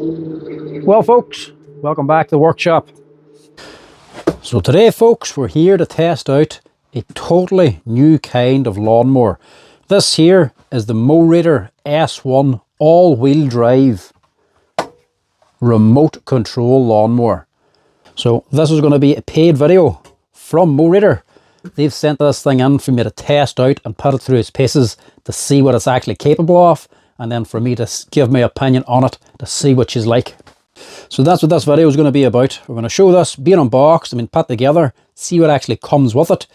Well folks, welcome back to the workshop. So today folks, we're here to test out a totally new kind of lawnmower. This here is the Mowrator S1 all-wheel drive remote control lawnmower. So this is going to be a paid video from Mowrator. They've sent this thing in for me to test out and put it through its paces to see what it's actually capable of, and then for me to give my opinion on it to see what she's like. So that's what this video is going to be about. We're going to show this being unboxed, put together, see what actually comes with it,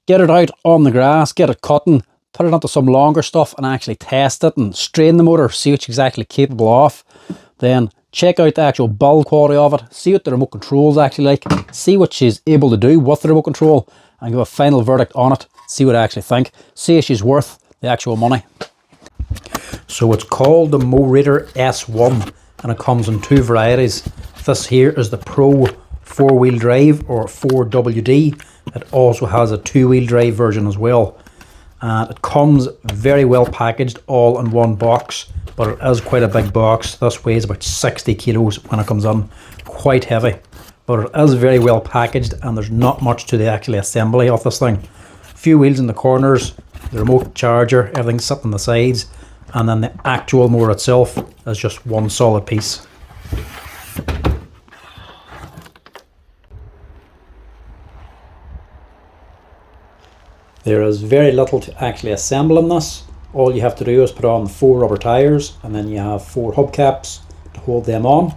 get it out on the grass, get it cutting, put it onto some longer stuff and actually test it and strain the motor, see what she's exactly capable of. Then check out the actual build quality of it, see what the remote control is actually like, see what she's able to do with the remote control, and give a final verdict on it, see what I actually think, see if she's worth the actual money. So it's called the Mowrator S1 and it comes in two varieties. This here is the Pro 4-wheel drive or 4WD. It also has a 2-wheel drive version as well. And it comes very well packaged all in one box, but it is quite a big box. This weighs about 60 kilos when it comes in, quite heavy. But it is very well packaged and there's not much to the actual assembly of this thing. A few wheels in the corners, the remote charger, everything's sitting on the sides, and then the actual mower itself is just one solid piece. There is very little to actually assemble in this. All you have to do is put on the 4 rubber tires, and then you have 4 hubcaps to hold them on.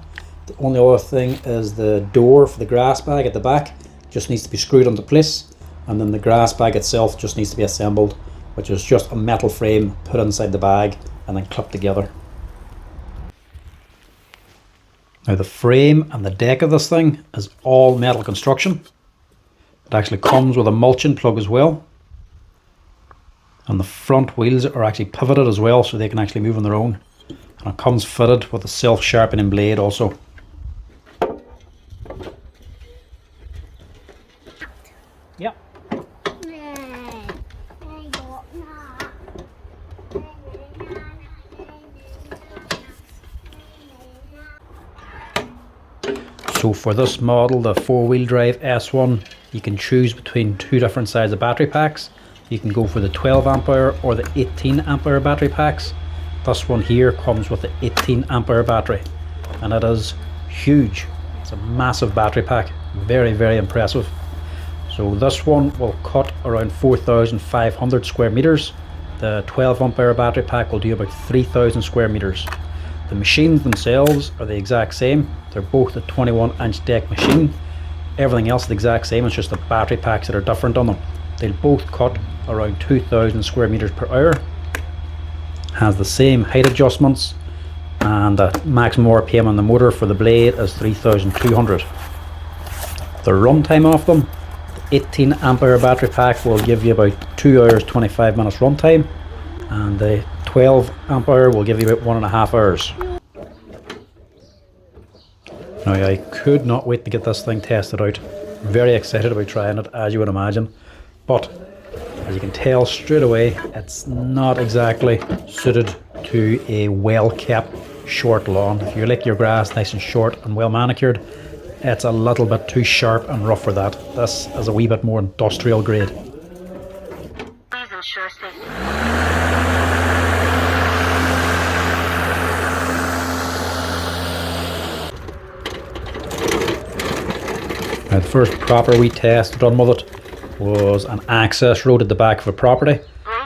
The only other thing is the door for the grass bag at the back just needs to be screwed into place, and then the grass bag itself just needs to be assembled, which is just a metal frame put inside the bag and then clipped together. Now the frame and the deck of this thing is all metal construction. It actually comes with a mulching plug as well. And the front wheels are actually pivoted as well, so they can actually move on their own. And it comes fitted with a self-sharpening blade also. Yep. So for this model, the 4-wheel drive S1, you can choose between 2 different sizes of battery packs. You can go for the 12 ampere or the 18 ampere battery packs. This one here comes with the 18 ampere battery, and it is huge. It's a massive battery pack, very, very impressive. So this one will cut around 4,500 square meters. The 12 ampere battery pack will do about 3,000 square meters. The machines themselves are the exact same. They're both a 21-inch deck machine. Everything else is the exact same, it's just the battery packs that are different on them. They'll both cut around 2,000 square meters per hour. Has the same height adjustments, and the maximum RPM on the motor for the blade is 3,200. The runtime of them, the 18 ampere battery pack will give you about 2 hours 25 minutes runtime, and the 12 ampere will give you about 1.5 hours. Now I could not wait to get this thing tested out. Very excited about trying it, as you would imagine, but as you can tell straight away, it's not exactly suited to a well-kept short lawn. If you like your grass nice and short and well manicured, it's a little bit too sharp and rough for that. This is a wee bit more industrial grade. Now the first proper wee test done with it was an access road at the back of a property.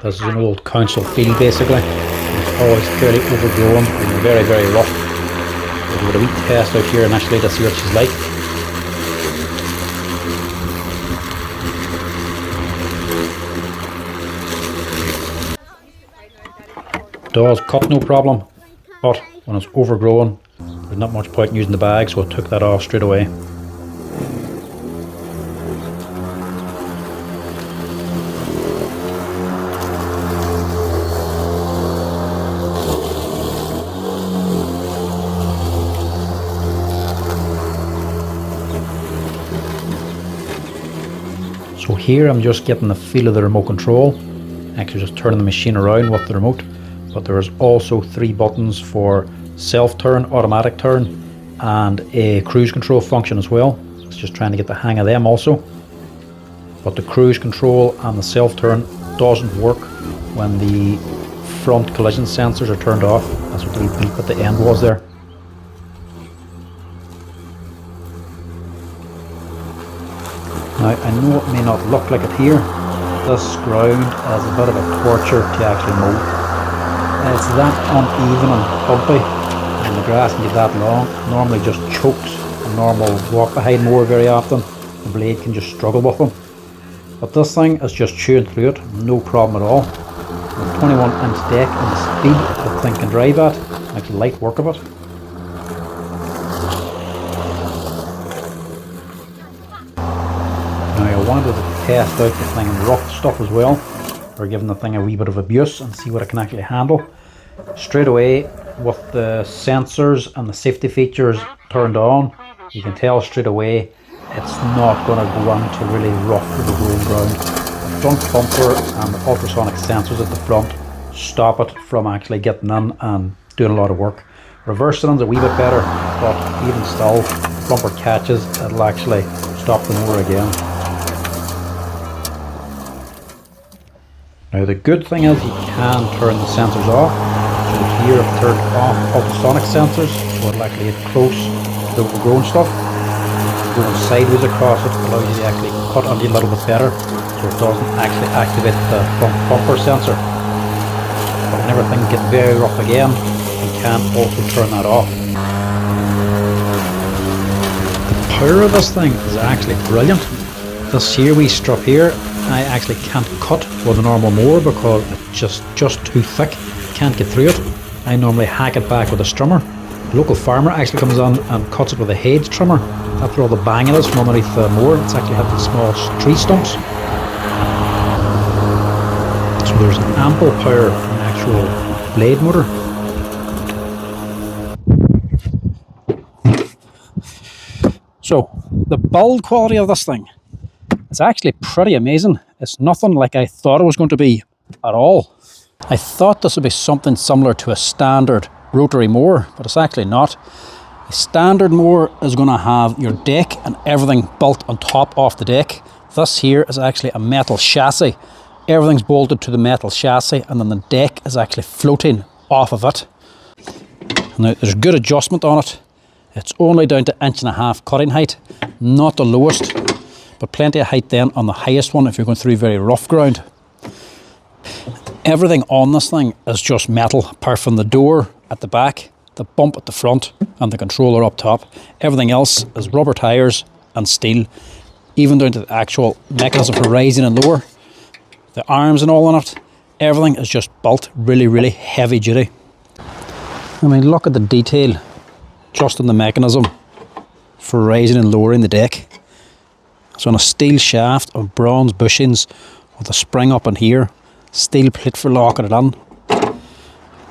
This is an old council field basically. It's always fairly overgrown and very, very rough. We'll do a wee test out here and actually to see what she's like. It does cut no problem, but when it's overgrown, there's not much point in using the bag, so I took that off straight away. So here I'm just getting the feel of the remote control, actually just turning the machine around with the remote, but there is also 3 buttons for self-turn, automatic turn, and a cruise control function as well. So it's just trying to get the hang of them also. But the cruise control and the self-turn doesn't work when the front collision sensors are turned off. That's what the wee beep at the end was there. Now, I know it may not look like it here. This ground is a bit of a torture to actually mow. It's that uneven and bumpy, and the grass can get that long. It normally just chokes a normal walk behind mower very often. The blade can just struggle with them. But this thing is just chewing through it, no problem at all. The 21-inch deck and the speed the thing can drive at, like the light work of it. Now, I wanted to test out the thing in rough stuff as well, or giving the thing a wee bit of abuse and see what it can actually handle. Straight away, with the sensors and the safety features turned on, you can tell straight away it's not going to go on to really rough overgrown ground. The front bumper and the ultrasonic sensors at the front stop it from actually getting in and doing a lot of work. Reversing is a wee bit better, but even still, bumper catches, it'll actually stop the mower again. Now the good thing is you can turn the sensors off. So here I've turned off ultrasonic sensors, so it'll actually get close to the overgrown stuff. Going sideways across it allows you to actually cut on it a little bit better, so it doesn't actually activate the front bumper sensor. But whenever things get very rough again, you can also turn that off. The power of this thing is actually brilliant. This here wee strip here, I actually can't cut with a normal mower because it's just too thick. Can't get through it. I normally hack it back with a strimmer. The local farmer actually comes on and cuts it with a hedge trimmer. That's where all the banging is from underneath the mower. It's actually had the small tree stumps. So there's ample power in the actual blade motor. So the build quality of this thing is actually pretty amazing. It's nothing like I thought it was going to be at all. I thought this would be something similar to a standard rotary mower, but it's actually not. A standard mower is going to have your deck and everything built on top of the deck. This here is actually a metal chassis. Everything's bolted to the metal chassis, and then the deck is actually floating off of it. Now there's good adjustment on it. It's only down to 1.5 inch cutting height, not the lowest, but plenty of height then on the highest one if you're going through very rough ground. Everything on this thing is just metal, apart from the door at the back, the bump at the front, and the controller up top. Everything else is rubber tires and steel, even down to the actual mechanism for rising and lower. The arms and all on it, everything is just built really heavy duty. I mean, look at the detail just in the mechanism for rising and lowering the deck. It's on a steel shaft of bronze bushings with a spring up in here, steel plate for locking it on.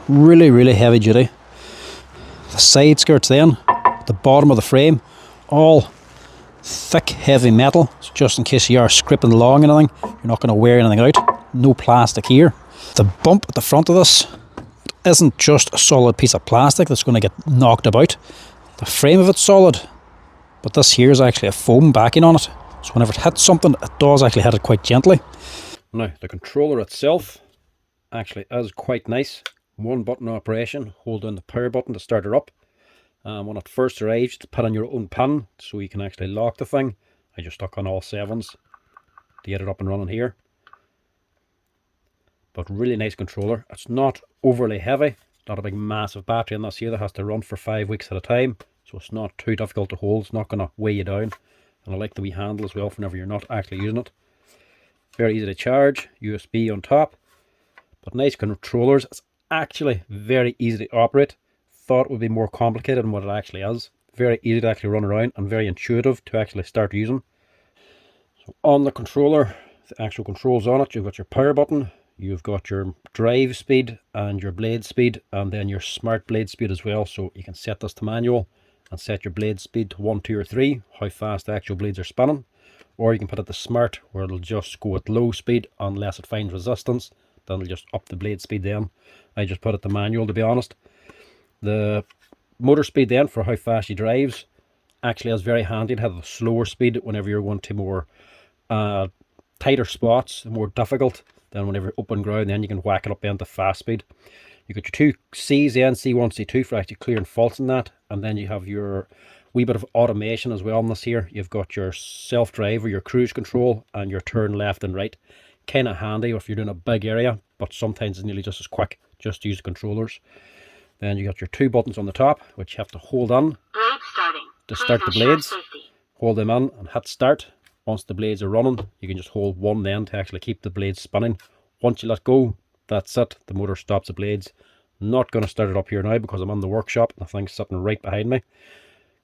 Really heavy duty. The side skirts then, the bottom of the frame, all thick heavy metal, so just in case you are scraping along anything, you're not going to wear anything out. No plastic here. The bump at the front of this isn't just a solid piece of plastic that's going to get knocked about. The frame of it's solid, but this here is actually a foam backing on it, so whenever it hits something, it does actually hit it quite gently. Now the controller itself actually is quite nice. One button operation. Hold down the power button to start her up. When it first arrives, to put on your own pin so you can actually lock the thing. I just stuck on all 7s to get it up and running here. But really nice controller. It's not overly heavy. Not a big massive battery in this here that has to run for 5 weeks at a time, so it's not too difficult to hold. It's not going to weigh you down. And I like the wee handle as well for whenever you're not actually using it. Very easy to charge. USB on top. But nice controllers. It's actually very easy to operate. Thought it would be more complicated than what it actually is. Very easy to actually run around and very intuitive to actually start using. So on the controller, the actual controls on it, you've got your power button, you've got your drive speed and your blade speed, and then your smart blade speed as well. So you can set this to manual and set your blade speed to 1, 2 or 3, how fast the actual blades are spinning. Or you can put it to smart, where it'll just go at low speed unless it finds resistance. Then it'll just up the blade speed then. I just put it to manual, to be honest. The motor speed then for how fast he drives actually is very handy to have a slower speed whenever you're going to more tighter spots, more difficult than whenever open ground. Then you can whack it up into fast speed. You got your two C's then, C1, C2 for actually clearing faults in that, and then you have your wee bit of automation as well in this here. You've got your self-drive or your cruise control and your turn left and right. Kind of handy if you're doing a big area, but sometimes it's nearly just as quick just to use the controllers. Then you got your two buttons on the top, which you have to hold on to start the blades. Hold them in and hit start. Once the blades are running, you can just hold one then to actually keep the blades spinning. Once you let go, that's it. The motor stops the blades. Not going to start it up here now because I'm in the workshop and the thing's sitting right behind me.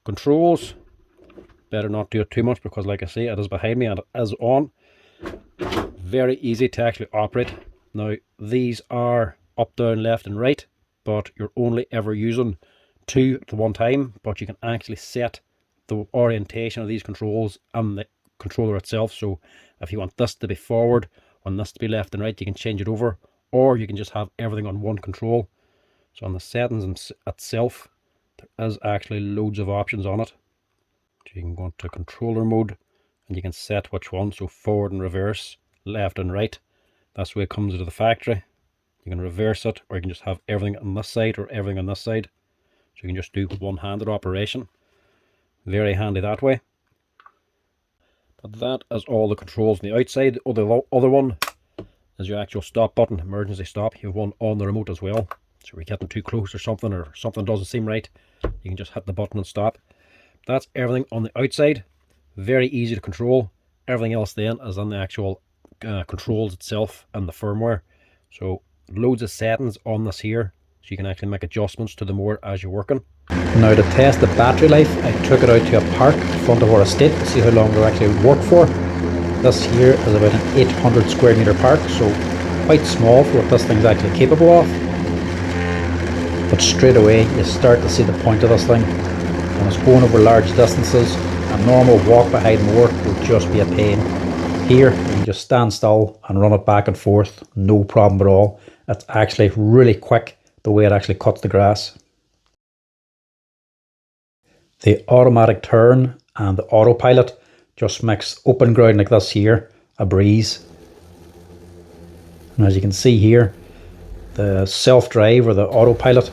Controls, better not do it too much because like I say, it is behind me and it is on. Very easy to actually operate. Now these are up, down, left and right, but you're only ever using two at one time, but you can actually set the orientation of these controls and the controller itself. So if you want this to be forward and this to be left and right, you can change it over, or you can just have everything on one control. So on the settings itself, there is actually loads of options on it. So you can go into controller mode and you can set which one, so forward and reverse, left and right. That's the way it comes into the factory. You can reverse it, or you can just have everything on this side or everything on this side. So you can just do one-handed operation. Very handy that way. But that is all the controls on the outside. The other one is your actual stop button, emergency stop. You have one on the remote as well. So if you're getting too close or something doesn't seem right, you can just hit the button and stop. That's everything on the outside. Very easy to control. Everything else then is on the actual controls itself and the firmware. So loads of settings on this here, so you can actually make adjustments to the mower as you're working. Now to test the battery life, I took it out to a park in front of our estate to see how long it'll actually work for. This here is about an 800 square meter park, so quite small for what this thing's actually capable of. But straight away you start to see the point of this thing. When it's going over large distances, a normal walk behind mower will just be a pain. Here you can just stand still and run it back and forth, no problem at all. It's actually really quick the way it actually cuts the grass. The automatic turn and the autopilot just makes open ground like this here a breeze. And as you can see here, the self-drive or the autopilot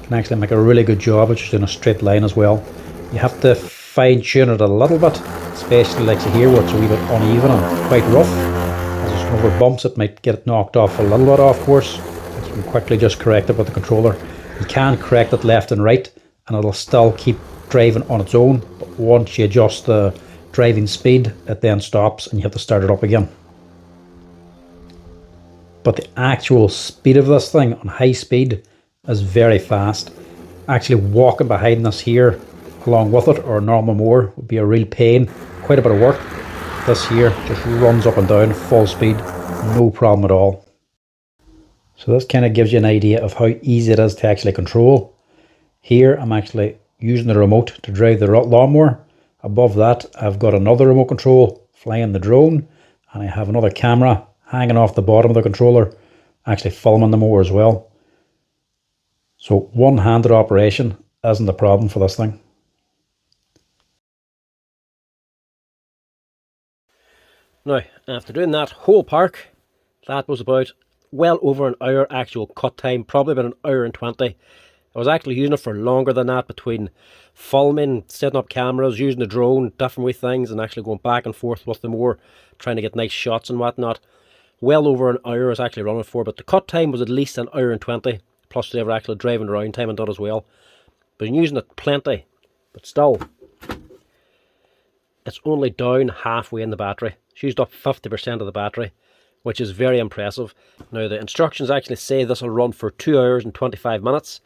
can actually make a really good job of just in a straight line as well. You have to fine-tune it a little bit, especially like here where it's a wee bit uneven and quite rough. As it's going over bumps, it might get it knocked off a little bit off course, but you can quickly just correct it with the controller. You can correct it left and right and it'll still keep driving on its own, but once you adjust the driving speed, it then stops and you have to start it up again. But the actual speed of this thing on high speed is very fast. Actually walking behind this here along with it, or a normal mower, would be a real pain, quite a bit of work. This here just runs up and down full speed, no problem at all. So this kind of gives you an idea of how easy it is to actually control. Here I'm actually using the remote to drive the lawnmower. Above that I've got another remote control flying the drone, and I have another camera hanging off the bottom of the controller actually filming the mower as well. So one-handed operation isn't a problem for this thing. Now, after doing that whole park, that was about well over an hour actual cut time, probably about an hour and 20. I was actually using it for longer than that, between filming, setting up cameras, using the drone, different wee things, and actually going back and forth with the mower, trying to get nice shots and whatnot. Well over an hour I was actually running for, but the cut time was at least an hour and 20, plus they were actually driving around time and that as well. But I'm using it plenty, but still, it's only down halfway in the battery. It's used up 50% of the battery, which is very impressive. Now the instructions actually say this will run for 2 hours and 25 minutes.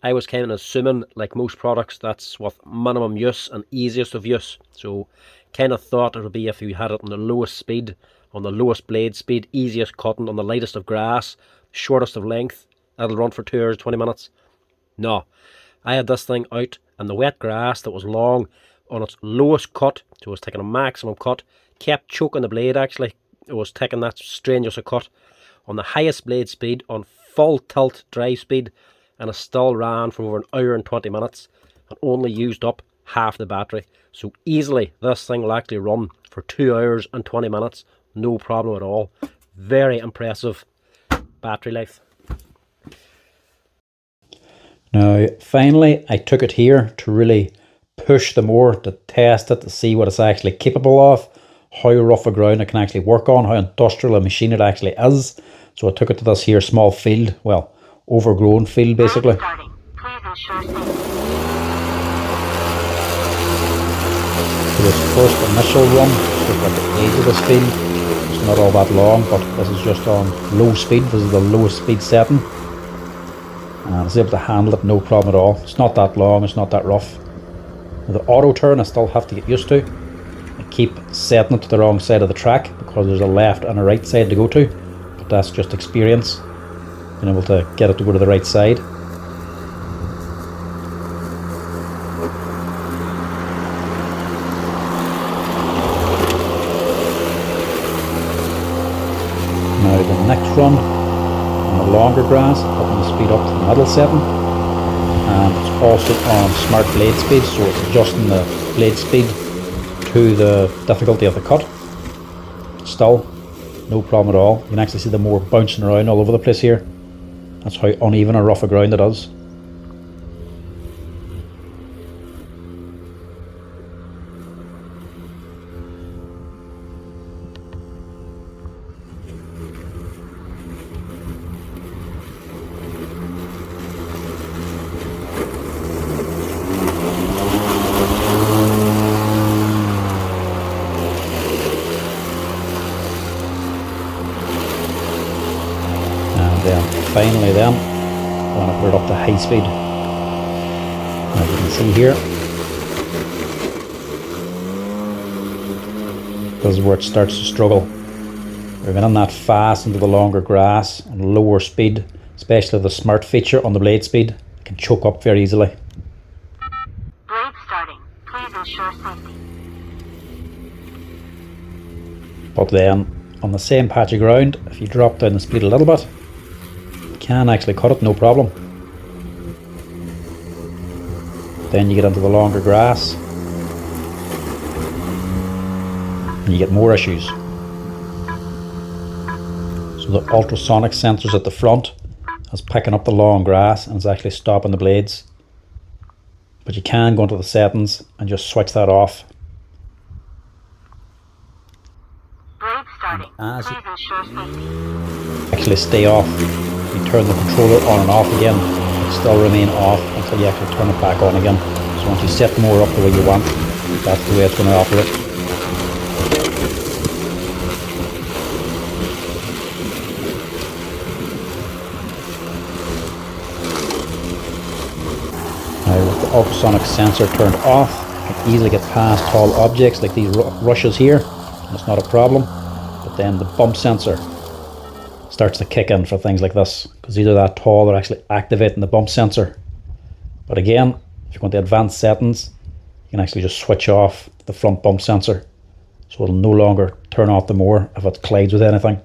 I was kind of assuming, like most products, that's with minimum use and easiest of use. So kind of thought it would be if you had it on the lowest speed, on the lowest blade speed, easiest cutting, on the lightest of grass, shortest of length, that'll run for 2 hours 20 minutes. No, I had this thing out in the wet grass that was long, on its lowest cut, so it was taking a maximum cut, kept choking the blade actually, it was taking that strangest a cut, on the highest blade speed, on full tilt drive speed, and it still ran for over an hour and 20 minutes and only used up half the battery. So easily this thing will actually run for 2 hours and 20 minutes, no problem at all. Very impressive battery life. Now finally I took it here to really push the mower, to test it, to see what it's actually capable of, how rough a ground it can actually work on, how industrial a machine it actually is. So I took it to this here small field, well, overgrown field basically. So this first initial run, just at the edge of this field, it's not all that long, but this is just on low speed. This is the lowest speed setting. And I was able to handle it no problem at all. It's not that long, it's not that rough. The auto turn I still have to get used to. I keep setting it to the wrong side of the track because there's a left and a right side to go to. But that's just experience, being able to get it to go to the right side. Now the next run on the longer grass, upping the speed up to the middle setting, and it's also on smart blade speed, so it's adjusting the blade speed to the difficulty of the cut. Still no problem at all. You can actually see the mower bouncing around all over the place here. That's how uneven or rough a ground it is. Finally then, I'm going to put it up to high speed. As you can see here, this is where it starts to struggle. We're getting that fast into the longer grass and lower speed, especially the smart feature on the blade speed, it can choke up very easily. Blade starting. Please ensure safety. But then, on the same patch of ground, if you drop down the speed a little bit, can actually cut it no problem. Then you get into the longer grass and you get more issues. So the ultrasonic sensors at the front is picking up the long grass and it's actually stopping the blades. But you can go into the settings and just switch that off. Blade starting. Please ensure safety. Actually stay off. You turn the controller on and off again, it'll still remain off until you actually turn it back on again. So once you set the mower up the way you want, that's the way it's going to operate. Now with the ultrasonic sensor turned off, you can easily get past tall objects like these rushes here, and it's not a problem. But then the bump sensor starts to kick in for things like this, because these are that tall, they're actually activating the bump sensor. But again, if you go into advanced settings, you can actually just switch off the front bump sensor, so it'll no longer turn off the mower if it collides with anything.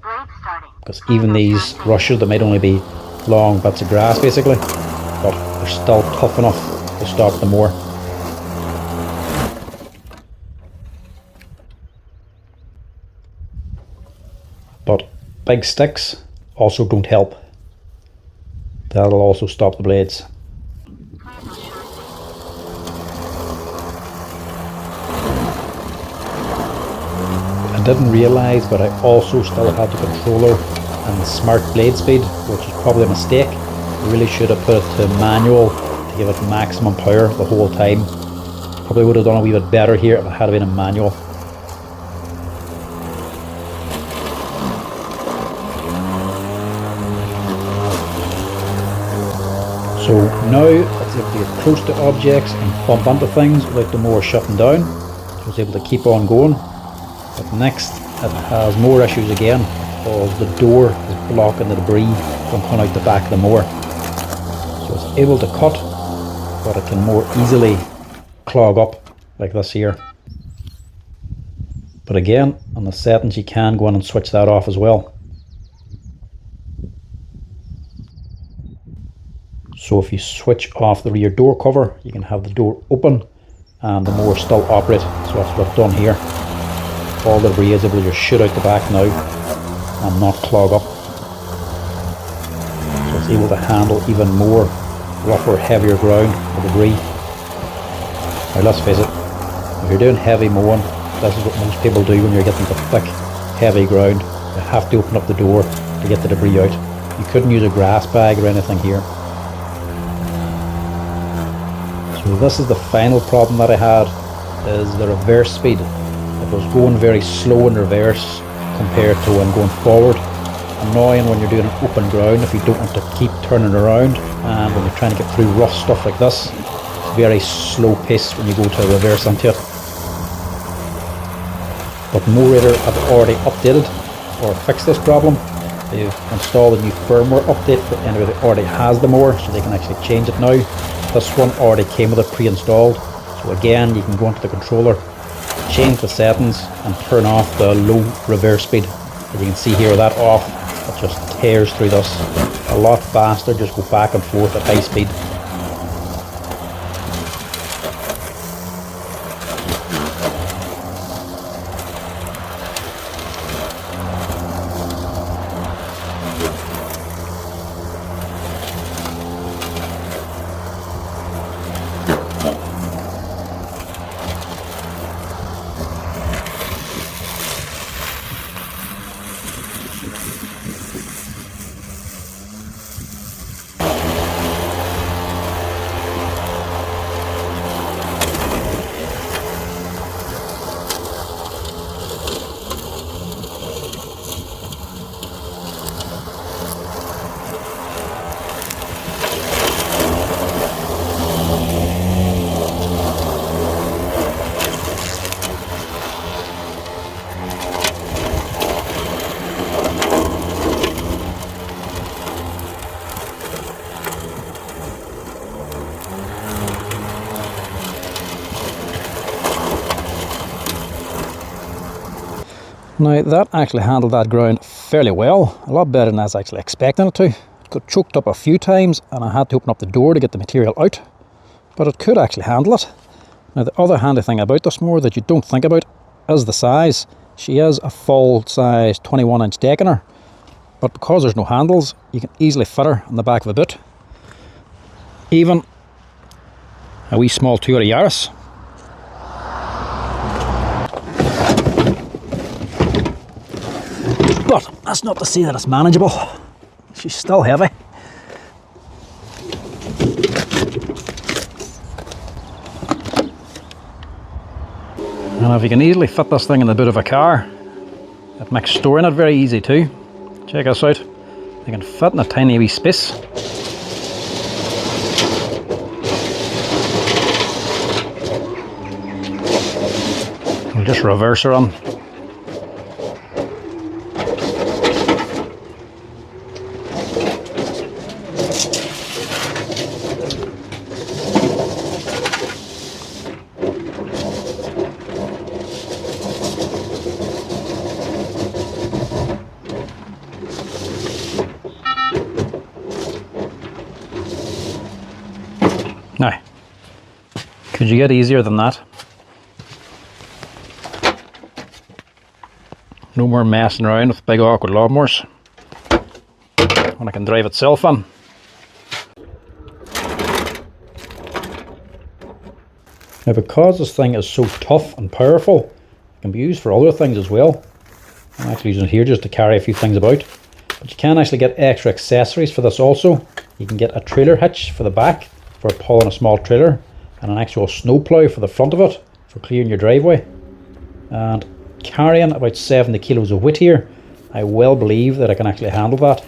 Because even these rushes, they might only be long bits of grass basically, but they're still tough enough to stop the mower. But big sticks also don't help. That'll also stop the blades. I didn't realise, but I also still had the controller and the smart blade speed, which is probably a mistake. I really should have put it to manual to give it maximum power the whole time. Probably would have done a wee bit better here if it had been a manual. So now it's able to get close to objects and bump into things without the mower shutting down. So it's able to keep on going. But next it has more issues again because the door is blocking the debris from coming out the back of the mower. So it's able to cut, but it can more easily clog up like this here. But again, on the settings you can go in and switch that off as well. So if you switch off the rear door cover, you can have the door open and the mower still operate. So that's what I've done here. All the debris is able to just shoot out the back now and not clog up. So it's able to handle even more rougher, heavier ground or debris. Now let's face it, if you're doing heavy mowing, this is what most people do when you're getting the thick, heavy ground. You have to open up the door to get the debris out. You couldn't use a grass bag or anything here. So this is the final problem that I had, is the reverse speed. It was going very slow in reverse compared to when going forward. Annoying when you're doing an open ground if you don't want to keep turning around, and when you're trying to get through rough stuff like this, it's very slow pace when you go to reverse into it. But Mowrator have already updated or fixed this problem. They've installed a new firmware update for anybody that already has the mower, so they can actually change it now. This one already came with it pre-installed, so again you can go into the controller, change the settings and turn off the low reverse speed. As you can see here with that off, it just tears through this a lot faster, just go back and forth at high speed. Now that actually handled that ground fairly well, a lot better than I was actually expecting it to. It got choked up a few times and I had to open up the door to get the material out, but it could actually handle it. Now the other handy thing about this mower that you don't think about is the size. She is a full size 21-inch deck in her, but because there's no handles, you can easily fit her on the back of a boot. Even a wee small Toyota Yaris. But that's not to say that it's manageable. She's still heavy. And if you can easily fit this thing in the boot of a car, it makes storing it very easy too. Check this out. You can fit in a tiny wee space. We'll just reverse her on. Now, could you get easier than that? No more messing around with big awkward lawnmowers when I can drive itself on. Now because this thing is so tough and powerful, it can be used for other things as well. I'm actually using it here just to carry a few things about. But you can actually get extra accessories for this also. You can get a trailer hitch for the back for pulling a small trailer, and an actual snow plough for the front of it for clearing your driveway. And carrying about 70 kilos of weight here, I well believe that I can actually handle that.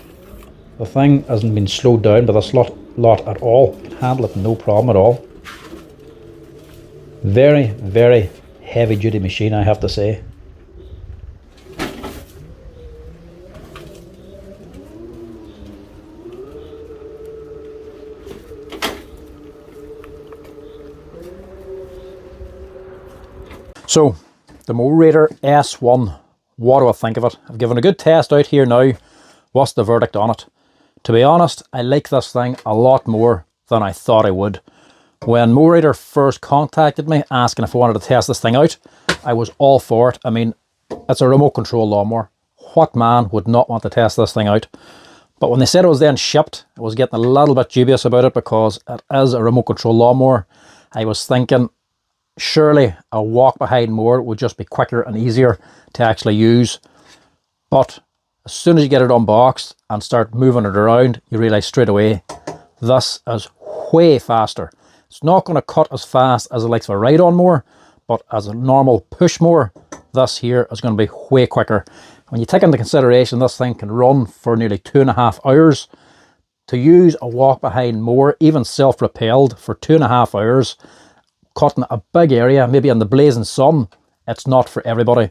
The thing hasn't been slowed down by this lot at all. I can handle it no problem at all. Very, very heavy duty machine, I have to say. So, the Mowrator S1, what do I think of it? I've given a good test out here now. What's the verdict on it? To be honest, I like this thing a lot more than I thought I would. When Mowrator first contacted me asking if I wanted to test this thing out, I was all for it. I mean, it's a remote control lawnmower. What man would not want to test this thing out? But when they said it was then shipped, I was getting a little bit dubious about it because it is a remote control lawnmower. I was thinking, surely a walk behind mower would just be quicker and easier to actually use. But as soon as you get it unboxed and start moving it around, you realise straight away, this is way faster. It's not going to cut as fast as the likes of a ride-on mower, but as a normal push mower, this here is going to be way quicker. When you take into consideration this thing can run for nearly 2.5 hours, to use a walk behind mower, even self-propelled, for 2.5 hours, cutting a big area, maybe in the blazing sun, it's not for everybody.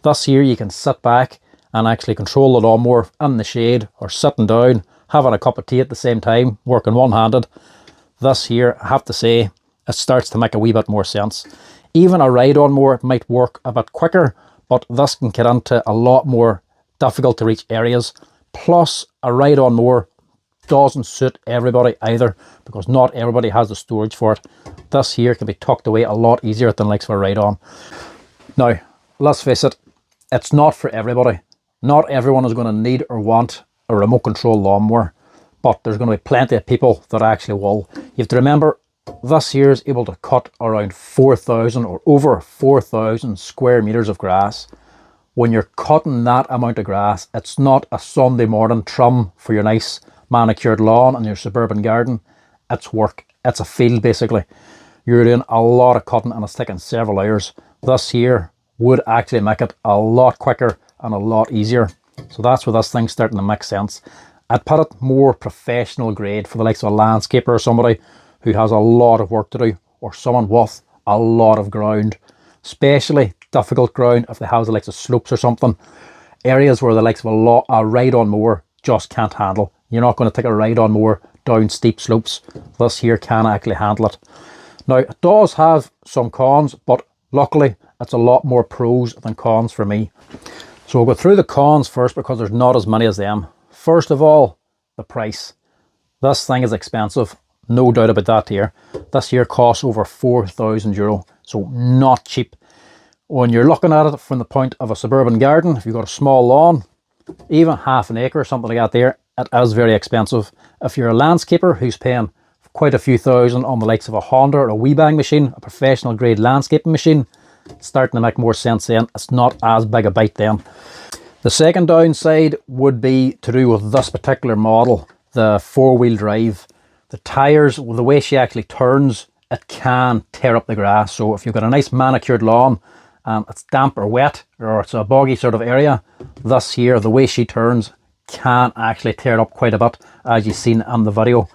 This here you can sit back and actually control the lawnmower in the shade or sitting down, having a cup of tea at the same time, working one-handed. This here, I have to say, it starts to make a wee bit more sense. Even a ride-on mower might work a bit quicker, but this can get into a lot more difficult to reach areas. Plus, a ride-on mower doesn't suit everybody either, because not everybody has the storage for it. This here can be tucked away a lot easier than likes of a ride-on. Now, let's face it, it's not for everybody. Not everyone is going to need or want a remote control lawnmower, but there's going to be plenty of people that actually will. You have to remember, this here is able to cut around 4,000 or over 4,000 square meters of grass. When you're cutting that amount of grass, it's not a Sunday morning trim for your nice manicured lawn in your suburban garden. It's work. It's a field basically. You're doing a lot of cutting and it's taking several hours. This here would actually make it a lot quicker and a lot easier. So that's where this thing's starting to make sense. I'd put it more professional grade for the likes of a landscaper or somebody who has a lot of work to do, or someone with a lot of ground, especially difficult ground if they have the likes of slopes or something, areas where the likes of a ride-on mower just can't handle. You're not going to take a ride-on mower down steep slopes. This here can actually handle it. Now, it does have some cons, but luckily it's a lot more pros than cons for me. So we'll go through the cons first because there's not as many as them. First of all, the price. This thing is expensive, no doubt about that here. This here costs over €4,000, so not cheap. When you're looking at it from the point of a suburban garden, if you've got a small lawn, even half an acre or something like that there, it is very expensive. If you're a landscaper who's paying quite a few thousand on the likes of a Honda or a Weebang machine, a professional grade landscaping machine, it's starting to make more sense then. It's not as big a bite then. The second downside would be to do with this particular model, the four-wheel drive. The tires, well, the way she actually turns, it can tear up the grass. So if you've got a nice manicured lawn and it's damp or wet, or it's a boggy sort of area, this here, the way she turns, can actually tear it up quite a bit, as you've seen in the video.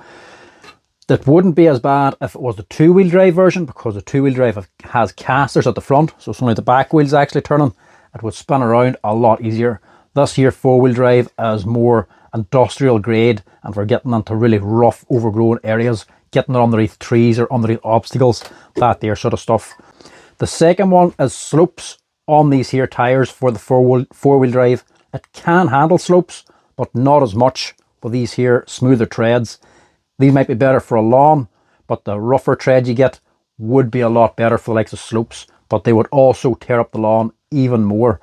That wouldn't be as bad if it was the two-wheel drive version, because the two-wheel drive has casters at the front, so it's only the back wheels actually turning. It would spin around a lot easier. This here four-wheel drive is more industrial grade, and we're getting into really rough, overgrown areas, getting it underneath trees or underneath obstacles, that there sort of stuff. The second one is slopes on these here tires for the four-wheel drive. It can handle slopes, but not as much with these here smoother treads. These might be better for a lawn, but the rougher tread you get would be a lot better for the likes of slopes, but they would also tear up the lawn even more.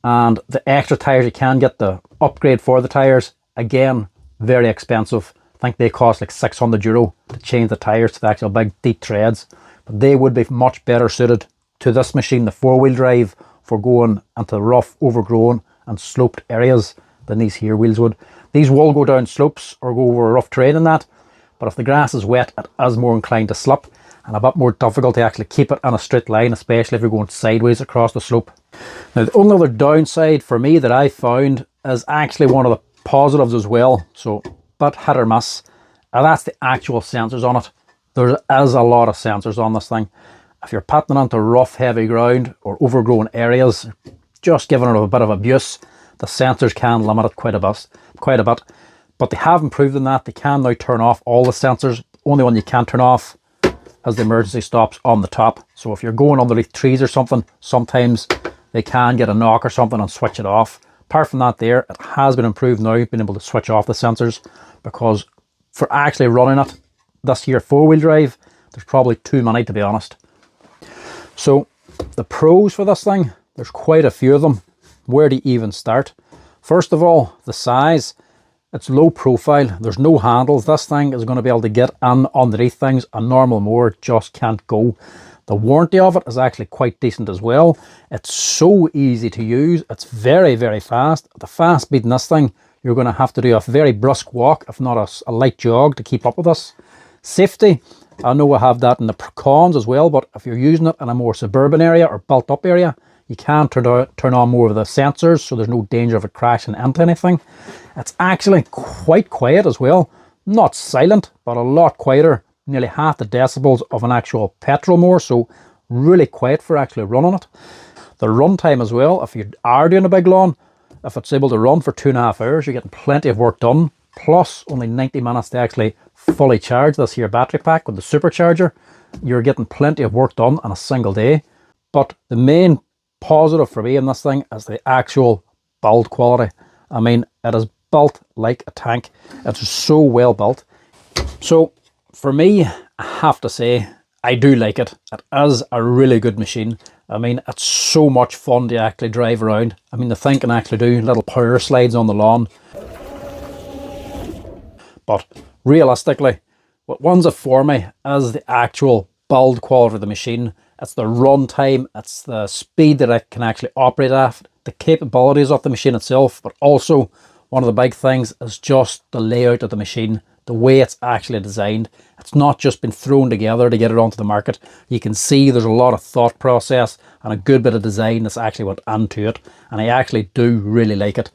And the extra tires you can get, the upgrade for the tires, again, very expensive. I think they cost like €600 to change the tires to the actual big deep treads, but they would be much better suited to this machine, the four-wheel drive, for going into rough, overgrown and sloped areas than these here wheels would. These will go down slopes or go over a rough terrain and that, but if the grass is wet, it is more inclined to slip and a bit more difficult to actually keep it in a straight line, especially if you're going sideways across the slope. Now, the only other downside for me that I found is actually one of the positives as well, so but hit or miss, and that's the actual sensors on it. There is a lot of sensors on this thing. If you're putting it onto rough, heavy ground or overgrown areas, just giving it a bit of abuse, the sensors can limit it quite a bit. But they have improved in that. They can now turn off all the sensors. Only one you can't turn off is the emergency stops on the top. So if you're going underneath trees or something, sometimes they can get a knock or something and switch it off. Apart from that there, it has been improved now, being able to switch off the sensors, because for actually running it, this here 4-wheel drive, there's probably too many, to be honest. So the pros for this thing, there's quite a few of them. Where do you even start? First of all, the size. It's low profile, there's no handles. This thing is going to be able to get in underneath things a normal mower just can't go. The warranty of it is actually quite decent as well. It's so easy to use. It's very, very fast. The fast speed in this thing, you're going to have to do a very brisk walk, if not a light jog, to keep up with this. Safety, I know I have that in the cons as well, but if you're using it in a more suburban area or built up area, you can turn on more of the sensors, so there's no danger of it crashing into anything. It's actually quite quiet as well. Not silent, but a lot quieter. Nearly half the decibels of an actual petrol mower, so really quiet for actually running it. The run time as well, if you are doing a big lawn, if it's able to run for 2.5 hours, you're getting plenty of work done. Plus, only 90 minutes to actually fully charge this here battery pack with the supercharger. You're getting plenty of work done on a single day. But the main positive for me in this thing is the actual build quality. I mean, it is built like a tank. It's so well built. So for me, I have to say, I do like it. It is a really good machine. I mean, it's so much fun to actually drive around. I mean, the thing can actually do little power slides on the lawn. But realistically, what wins it for me is the actual build quality of the machine. It's the run time, it's the speed that it can actually operate at, the capabilities of the machine itself, but also one of the big things is just the layout of the machine, the way it's actually designed. It's not just been thrown together to get it onto the market. You can see there's a lot of thought process and a good bit of design that's actually went into it, and I actually do really like it.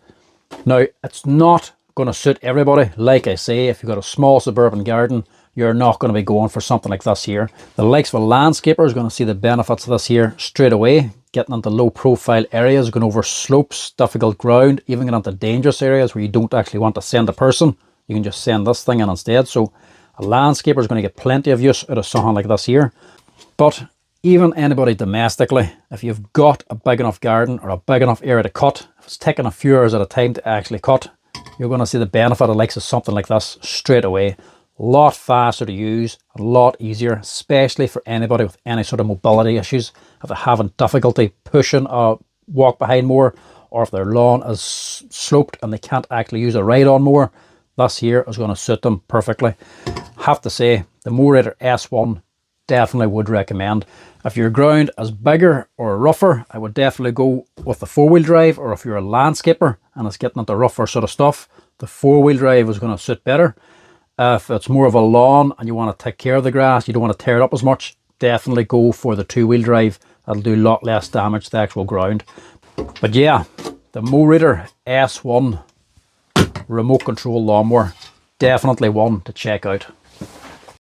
Now, it's not going to suit everybody. Like I say, if you've got a small suburban garden, you're not going to be going for something like this here. The likes of a landscaper is going to see the benefits of this here straight away. Getting into low profile areas, going over slopes, difficult ground, even getting into dangerous areas where you don't actually want to send a person, you can just send this thing in instead. So a landscaper is going to get plenty of use out of something like this here. But even anybody domestically, if you've got a big enough garden or a big enough area to cut, if it's taking a few hours at a time to actually cut, you're going to see the benefit of likes of something like this straight away. A lot faster to use, a lot easier, especially for anybody with any sort of mobility issues. If they're having difficulty pushing a walk behind mower, or if their lawn is sloped and they can't actually use a ride-on mower, this here is going to suit them perfectly. Have to say, the Mowrator S1 definitely would recommend. If your ground is bigger or rougher, I would definitely go with the 4-wheel drive, or if you're a landscaper and it's getting into rougher sort of stuff, the 4-wheel drive is going to suit better. If it's more of a lawn and you want to take care of the grass, you don't want to tear it up as much, definitely go for the 2-wheel drive. That'll do a lot less damage to the actual ground. But yeah, the Mowrator S1 remote control lawnmower, definitely one to check out.